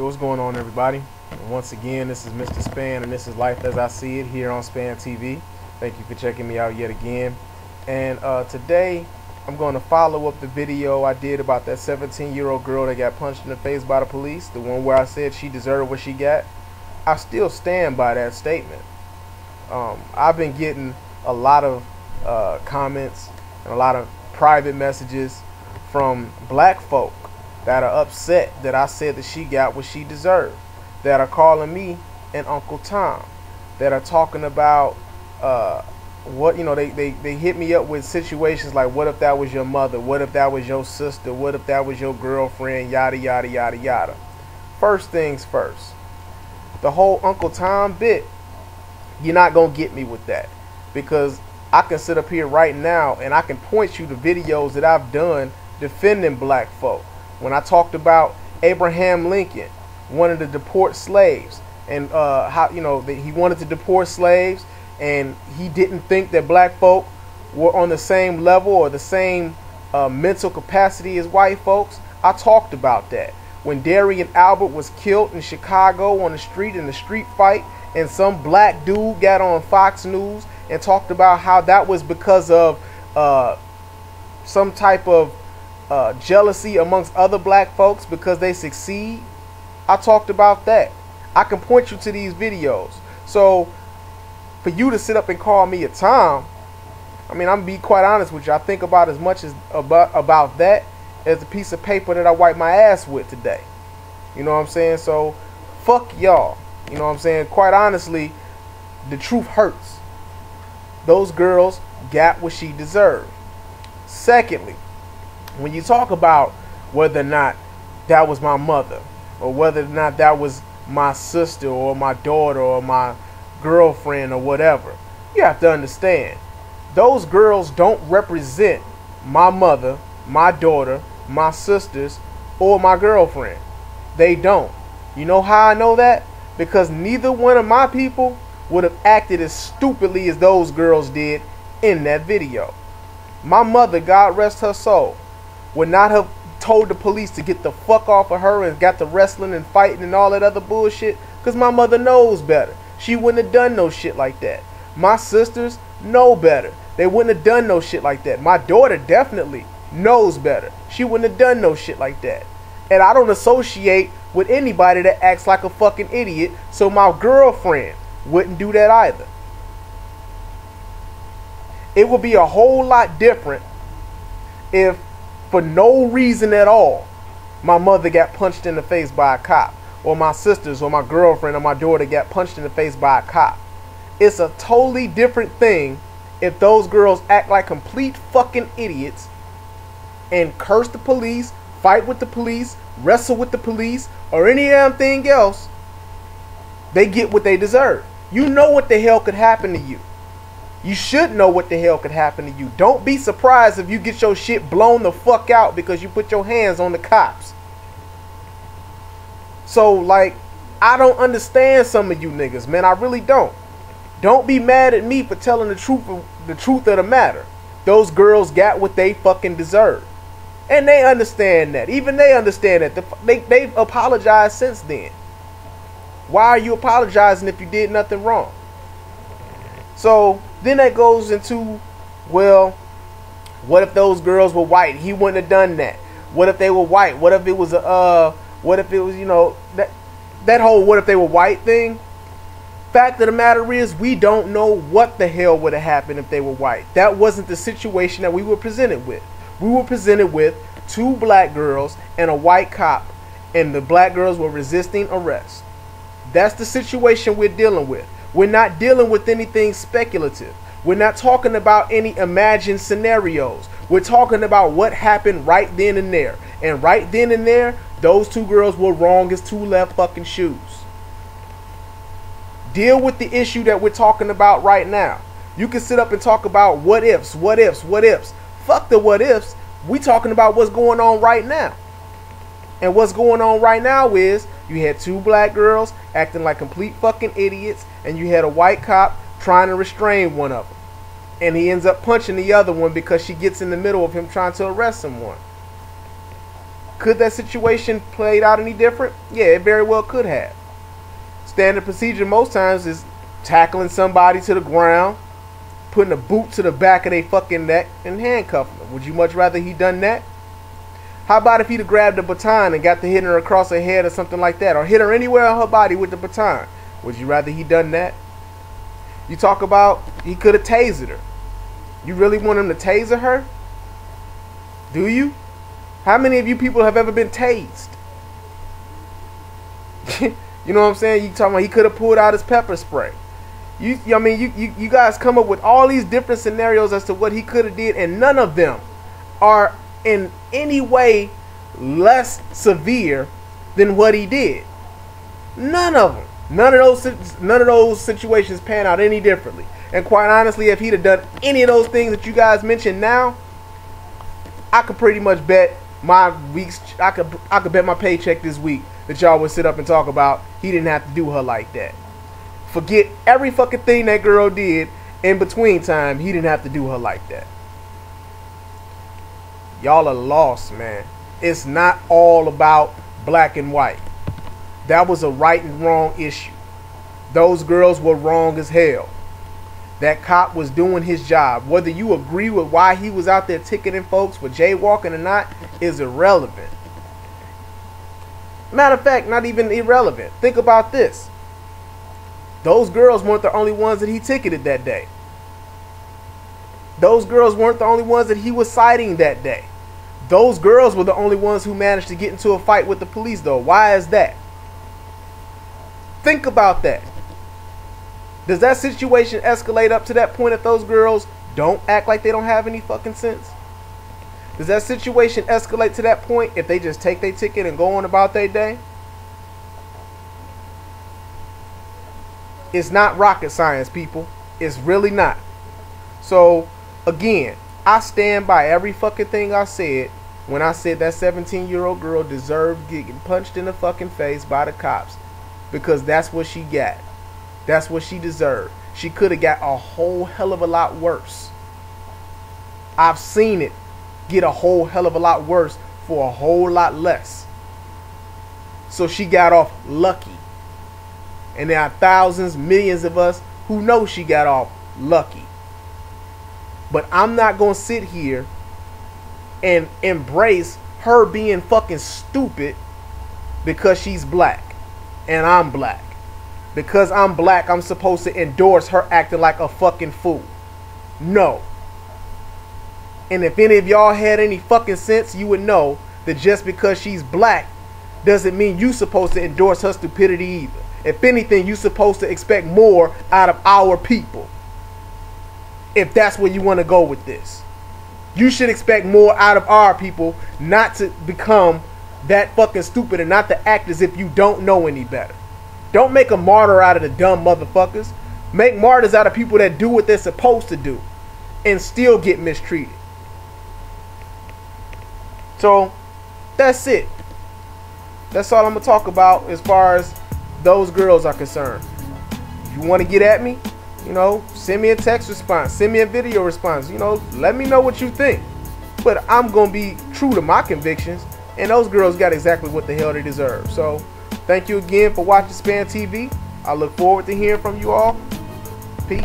Yo, what's going on, everybody? And once again, this is Mr. Spann, and this is Life as I See It here on Spann TV. Thank you for checking me out yet again. And today, I'm going to follow up the video I did about that 17-year-old girl that got punched in the face by the police, the one where I said she deserved what she got. I still stand by that statement. I've been getting a lot of comments and a lot of private messages from black folk that are upset that I said that she got what she deserved, that are calling me an Uncle Tom, that are talking about what, you know, they hit me up with situations like, what if that was your mother, what if that was your sister, what if that was your girlfriend, yada yada yada yada. First things first, the whole Uncle Tom bit, you're not gonna get me with that, because I can sit up here right now and I can point you to videos that I've done defending black folk. When I talked about Abraham Lincoln wanted to deport slaves, and how, you know, that he wanted to deport slaves, and he didn't think that black folk were on the same level or the same mental capacity as white folks, I talked about that. When Darian Albert was killed in Chicago on the street in the street fight, and some black dude got on Fox News and talked about how that was because of some type of jealousy amongst other black folks because they succeed. I talked about that. I can point you to these videos. So for you to sit up and call me a Tom, I mean, I'm gonna be quite honest with you, I think about as much as about that as a piece of paper that I wipe my ass with today. You know what I'm saying? So fuck y'all. You know what I'm saying? Quite honestly, the truth hurts. Those girls got what she deserved. Secondly, when you talk about whether or not that was my mother, or whether or not that was my sister or my daughter or my girlfriend or whatever, you have to understand, those girls don't represent my mother, my daughter, my sisters, or my girlfriend. They don't. You know how I know that? Because neither one of my people would have acted as stupidly as those girls did in that video. My mother, God rest her soul, would not have told the police to get the fuck off of her and got to wrestling and fighting and all that other bullshit, because my mother knows better. She wouldn't have done no shit like that. My sisters know better. They wouldn't have done no shit like that. My daughter definitely knows better. She wouldn't have done no shit like that. And I don't associate with anybody that acts like a fucking idiot, so my girlfriend wouldn't do that either. It would be a whole lot different if, for no reason at all, my mother got punched in the face by a cop, or my sisters or my girlfriend or my daughter got punched in the face by a cop. It's a totally different thing if those girls act like complete fucking idiots and curse the police, fight with the police, wrestle with the police, or any damn thing else. They get what they deserve. You know what the hell could happen to you. You should know what the hell could happen to you. Don't be surprised if you get your shit blown the fuck out because you put your hands on the cops. So, like, I don't understand some of you niggas, man. I really don't. Don't be mad at me for telling the truth of the matter. Those girls got what they fucking deserve. And they understand that. Even they understand that. They've apologized since then. Why are you apologizing if you did nothing wrong? So then that goes into, well, what if those girls were white? He wouldn't have done that. What if they were white? What if it was what if it was, you know, that whole what if they were white thing? Fact of the matter is, we don't know what the hell would have happened if they were white. That wasn't the situation that we were presented with. We were presented with two black girls and a white cop, and the black girls were resisting arrest. That's the situation we're dealing with. We're not dealing with anything speculative. We're not talking about any imagined scenarios. We're talking about what happened right then and there. And right then and there, those two girls were wrong as two left fucking shoes. Deal with the issue that we're talking about right now. You can sit up and talk about what ifs, what ifs, what ifs. Fuck the what ifs. We talking about what's going on right now. And what's going on right now is you had two black girls acting like complete fucking idiots, and you had a white cop trying to restrain one of them. And he ends up punching the other one because she gets in the middle of him trying to arrest someone. Could that situation played out any different? Yeah, it very well could have. Standard procedure most times is tackling somebody to the ground, putting a boot to the back of their fucking neck, and handcuffing them. Would you much rather he done that? How about if he'd have grabbed a baton and got to hitting her across her head or something like that, or hit her anywhere on her body with the baton? Would you rather he done that? You talk about he could have tasered her. You really want him to taser her? Do you? How many of you people have ever been tased? You know what I'm saying? You talking about he could have pulled out his pepper spray. You guys come up with all these different scenarios as to what he could have did, and none of them are in any way less severe than what he did. None of them. None of those situations pan out any differently. And quite honestly, if he'd have done any of those things that you guys mentioned now, I could pretty much bet my weeks. I could bet my paycheck this week that y'all would sit up and talk about he didn't have to do her like that. Forget every fucking thing that girl did in between time. He didn't have to do her like that. Y'all are lost, man. It's not all about black and white. That was a right and wrong issue. Those girls were wrong as hell. That cop was doing his job. Whether you agree with why he was out there ticketing folks for jaywalking or not is irrelevant. Matter of fact, not even irrelevant. Think about this. Those girls weren't the only ones that he ticketed that day. Those girls weren't the only ones that he was citing that day. Those girls were the only ones who managed to get into a fight with the police, though. Why is that? Think about that. Does that situation escalate up to that point that those girls don't act like they don't have any fucking sense? Does that situation escalate to that point if they just take their ticket and go on about their day? It's not rocket science, people. It's really not. So, again, I stand by every fucking thing I said when I said that 17-year-old girl deserved getting punched in the fucking face by the cops. Because that's what she got. That's what she deserved. She could have got a whole hell of a lot worse. I've seen it get a whole hell of a lot worse for a whole lot less. So she got off lucky. And there are thousands, millions of us who know she got off lucky. But I'm not going to sit here and embrace her being fucking stupid because she's black and I'm black. Because I'm black, I'm supposed to endorse her acting like a fucking fool. No. And if any of y'all had any fucking sense, you would know that just because she's black doesn't mean you're supposed to endorse her stupidity either. If anything, you're supposed to expect more out of our people. If that's where you want to go with this. You should expect more out of our people, not to become that fucking stupid and not to act as if you don't know any better. Don't make a martyr out of the dumb motherfuckers. Make martyrs out of people that do what they're supposed to do and still get mistreated. So, that's it. That's all I'm going to talk about as far as those girls are concerned. If you want to get at me, you know, send me a text response, send me a video response, you know, let me know what you think. But I'm going to be true to my convictions, and those girls got exactly what the hell they deserve. So, thank you again for watching Spann TV. I look forward to hearing from you all. Peace.